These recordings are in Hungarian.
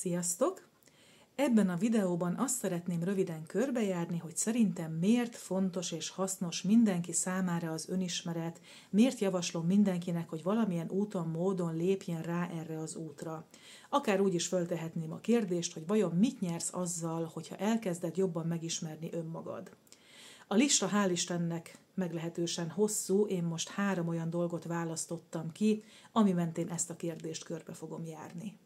Sziasztok! Ebben a videóban azt szeretném röviden körbejárni, hogy szerintem miért fontos és hasznos mindenki számára az önismeret, miért javaslom mindenkinek, hogy valamilyen úton, módon lépjen rá erre az útra. Akár úgy is föltehetném a kérdést, hogy vajon mit nyersz azzal, hogyha elkezded jobban megismerni önmagad. A lista hál' Istennek meglehetősen hosszú, én most 3 olyan dolgot választottam ki, ami mentén ezt a kérdést körbe fogom járni.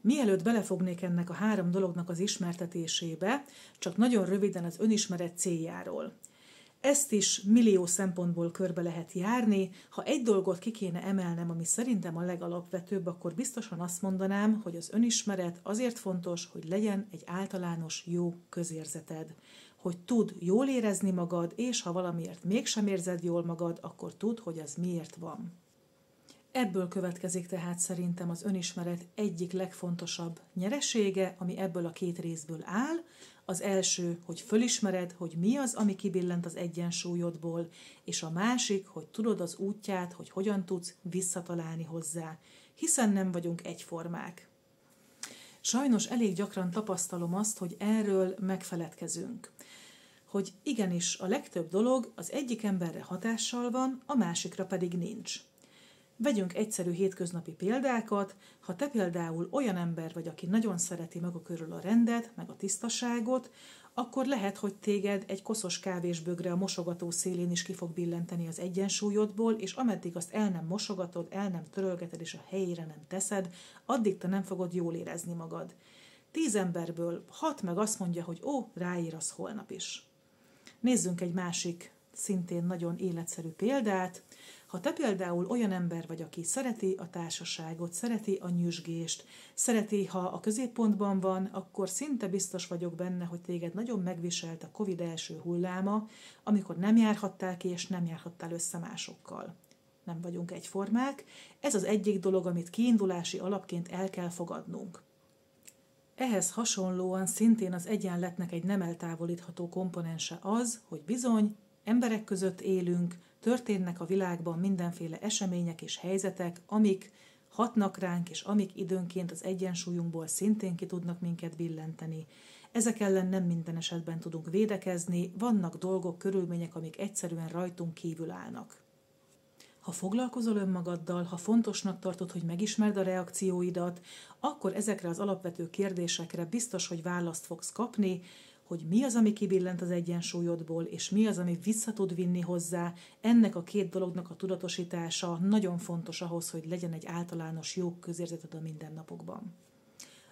Mielőtt belefognék ennek a 3 dolognak az ismertetésébe, csak nagyon röviden az önismeret céljáról. Ezt is millió szempontból körbe lehet járni. Ha egy dolgot ki kéne emelnem, ami szerintem a legalapvetőbb, akkor biztosan azt mondanám, hogy az önismeret azért fontos, hogy legyen egy általános jó közérzeted. Hogy tudd jól érezni magad, és ha valamiért mégsem érzed jól magad, akkor tudd, hogy az miért van. Ebből következik tehát szerintem az önismeret egyik legfontosabb nyeresége, ami ebből a 2 részből áll. Az első, hogy fölismered, hogy mi az, ami kibillent az egyensúlyodból, és a másik, hogy tudod az útját, hogy hogyan tudsz visszatalálni hozzá, hiszen nem vagyunk egyformák. Sajnos elég gyakran tapasztalom azt, hogy erről megfeledkezünk. Hogy igenis a legtöbb dolog az egyik emberre hatással van, a másikra pedig nincs. Vegyünk egyszerű hétköznapi példákat, ha te például olyan ember vagy, aki nagyon szereti maga körül a rendet, meg a tisztaságot, akkor lehet, hogy téged egy koszos kávésbögre a mosogató szélén is ki fog billenteni az egyensúlyodból, és ameddig azt el nem mosogatod, el nem törölgeted és a helyére nem teszed, addig te nem fogod jól érezni magad. 10 emberből 6 meg azt mondja, hogy ráír az holnap is. Nézzünk egy másik, szintén nagyon életszerű példát. Ha te például olyan ember vagy, aki szereti a társaságot, szereti a nyüzsgést, szereti, ha a középpontban van, akkor szinte biztos vagyok benne, hogy téged nagyon megviselt a Covid első hulláma, amikor nem járhattál ki, és nem járhattál össze másokkal. Nem vagyunk egyformák. Ez az egyik dolog, amit kiindulási alapként el kell fogadnunk. Ehhez hasonlóan szintén az egyenletnek egy nem eltávolítható komponense az, hogy bizony, emberek között élünk, történnek a világban mindenféle események és helyzetek, amik hatnak ránk, és amik időnként az egyensúlyunkból szintén ki tudnak minket billenteni. Ezek ellen nem minden esetben tudunk védekezni, vannak dolgok, körülmények, amik egyszerűen rajtunk kívül állnak. Ha foglalkozol önmagaddal, ha fontosnak tartod, hogy megismerd a reakcióidat, akkor ezekre az alapvető kérdésekre biztos, hogy választ fogsz kapni, hogy mi az, ami kibillent az egyensúlyodból, és mi az, ami vissza tud vinni hozzá. Ennek a 2 dolognak a tudatosítása nagyon fontos ahhoz, hogy legyen egy általános jó közérzeted a mindennapokban.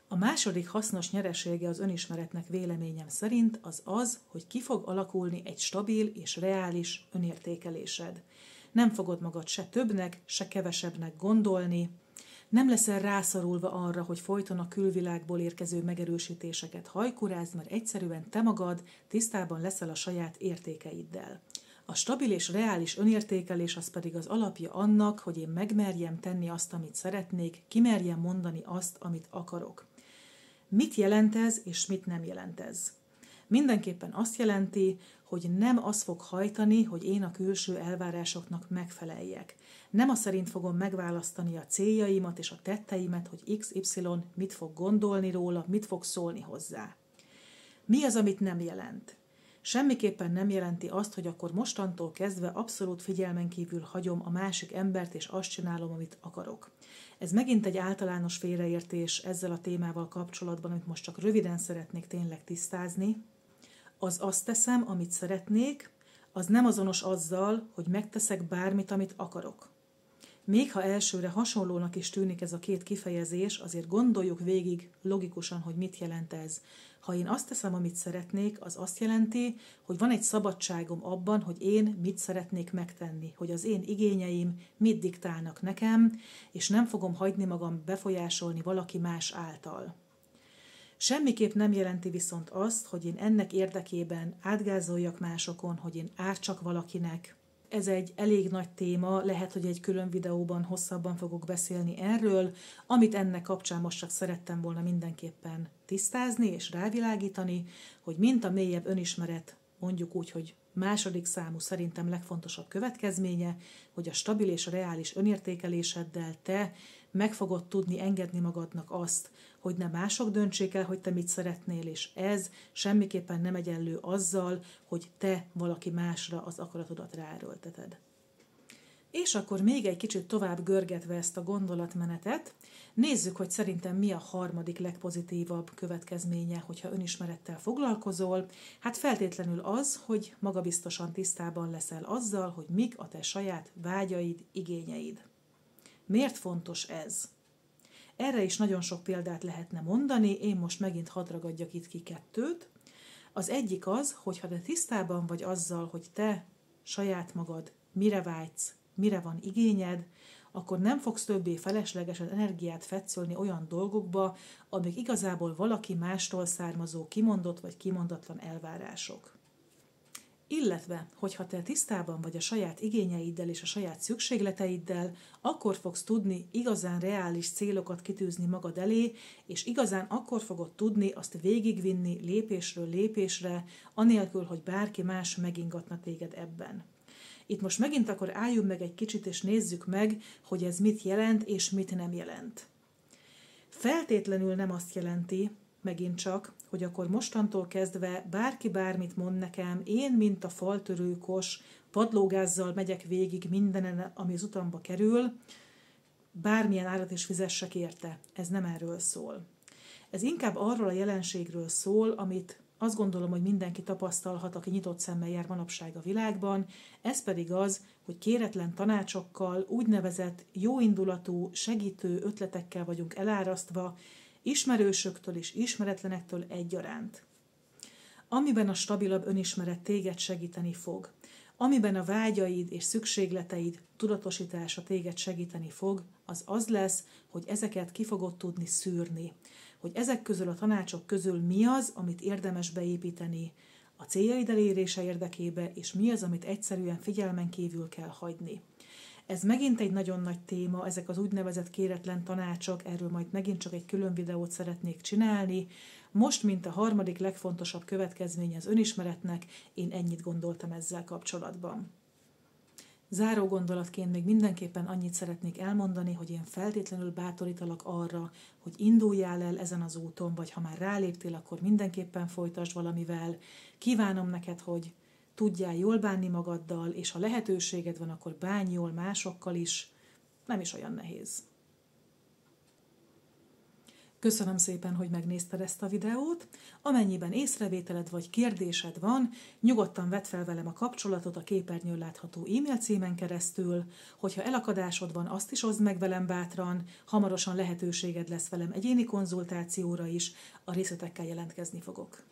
A második hasznos nyeresége az önismeretnek véleményem szerint az, hogy ki fog alakulni egy stabil és reális önértékelésed. Nem fogod magad se többnek, se kevesebbnek gondolni, nem leszel rászorulva arra, hogy folyton a külvilágból érkező megerősítéseket hajkurázd, mert egyszerűen te magad tisztában leszel a saját értékeiddel. A stabil és reális önértékelés az pedig az alapja annak, hogy én megmerjem tenni azt, amit szeretnék, kimerjem mondani azt, amit akarok. Mit jelent ez, és mit nem jelent ez? Mindenképpen azt jelenti, hogy nem az fog hajtani, hogy én a külső elvárásoknak megfeleljek. Nem azt szerint fogom megválasztani a céljaimat és a tetteimet, hogy XY mit fog gondolni róla, mit fog szólni hozzá. Mi az, amit nem jelent? Semmiképpen nem jelenti azt, hogy akkor mostantól kezdve abszolút figyelmen kívül hagyom a másik embert, és azt csinálom, amit akarok. Ez megint egy általános félreértés ezzel a témával kapcsolatban, amit most csak röviden szeretnék tényleg tisztázni. Azt teszem, amit szeretnék, az nem azonos azzal, hogy megteszek bármit, amit akarok. Még ha elsőre hasonlónak is tűnik ez a 2 kifejezés, azért gondoljuk végig logikusan, hogy mit jelent ez. Ha én azt teszem, amit szeretnék, az azt jelenti, hogy van egy szabadságom abban, hogy én mit szeretnék megtenni, hogy az én igényeim mit diktálnak nekem, és nem fogom hagyni magam befolyásolni valaki más által. Semmiképp nem jelenti viszont azt, hogy én ennek érdekében átgázoljak másokon, hogy én ártsak valakinek. Ez egy elég nagy téma, lehet, hogy egy külön videóban hosszabban fogok beszélni erről, amit ennek kapcsán most csak szerettem volna mindenképpen tisztázni és rávilágítani, hogy mint a mélyebb önismeret mondjuk úgy, hogy második számú szerintem legfontosabb következménye, hogy a stabil és a reális önértékeléseddel te meg fogod tudni engedni magadnak azt, hogy ne mások döntsék el, hogy te mit szeretnél, és ez semmiképpen nem egyenlő azzal, hogy te valaki másra az akaratodat ráerőlteted. És akkor még egy kicsit tovább görgetve ezt a gondolatmenetet, nézzük, hogy szerintem mi a harmadik legpozitívabb következménye, hogyha önismerettel foglalkozol. Hát feltétlenül az, hogy magabiztosan tisztában leszel azzal, hogy mik a te saját vágyaid, igényeid. Miért fontos ez? Erre is nagyon sok példát lehetne mondani, én most megint hadd ragadjak itt ki 2. Az egyik az, hogy ha te tisztában vagy azzal, hogy te saját magad mire vágysz, mire van igényed, akkor nem fogsz többé feleslegesen energiát fetszölni olyan dolgokba, amik igazából valaki mástól származó kimondott vagy kimondatlan elvárások. Illetve, hogyha te tisztában vagy a saját igényeiddel és a saját szükségleteiddel, akkor fogsz tudni igazán reális célokat kitűzni magad elé, és igazán akkor fogod tudni azt végigvinni lépésről lépésre, anélkül, hogy bárki más megingatna téged ebben. Itt most megint akkor álljunk meg egy kicsit, és nézzük meg, hogy ez mit jelent, és mit nem jelent. Feltétlenül nem azt jelenti, megint csak, hogy akkor mostantól kezdve bárki bármit mond nekem, én, mint a faltörőkos, padlógázzal megyek végig mindenen, ami az utamba kerül, bármilyen árat is fizessek érte. Ez nem erről szól. Ez inkább arról a jelenségről szól, amit azt gondolom, hogy mindenki tapasztalhat, aki nyitott szemmel jár manapság a világban, ez pedig az, hogy kéretlen tanácsokkal, úgynevezett jóindulatú, segítő ötletekkel vagyunk elárasztva, ismerősöktől és ismeretlenektől egyaránt. Amiben a stabilabb önismeret téged segíteni fog, amiben a vágyaid és szükségleteid tudatosítása téged segíteni fog, az az lesz, hogy ezeket ki fogod tudni szűrni, hogy ezek közül a tanácsok közül mi az, amit érdemes beépíteni a céljaid elérése érdekébe, és mi az, amit egyszerűen figyelmen kívül kell hagyni. Ez megint egy nagyon nagy téma, ezek az úgynevezett kéretlen tanácsok, erről majd megint csak egy külön videót szeretnék csinálni. Most, mint a harmadik legfontosabb következménye az önismeretnek, én ennyit gondoltam ezzel kapcsolatban. Záró gondolatként még mindenképpen annyit szeretnék elmondani, hogy én feltétlenül bátorítalak arra, hogy induljál el ezen az úton, vagy ha már ráléptél, akkor mindenképpen folytasd valamivel. Kívánom neked, hogy tudjál jól bánni magaddal, és ha lehetőséged van, akkor bánj jól másokkal is. Nem is olyan nehéz. Köszönöm szépen, hogy megnézted ezt a videót. Amennyiben észrevételed vagy kérdésed van, nyugodtan vedd fel velem a kapcsolatot a képernyőn látható e-mail címen keresztül. Hogyha elakadásod van, azt is oszd meg velem bátran, hamarosan lehetőséged lesz velem egyéni konzultációra is, a részletekkel jelentkezni fogok.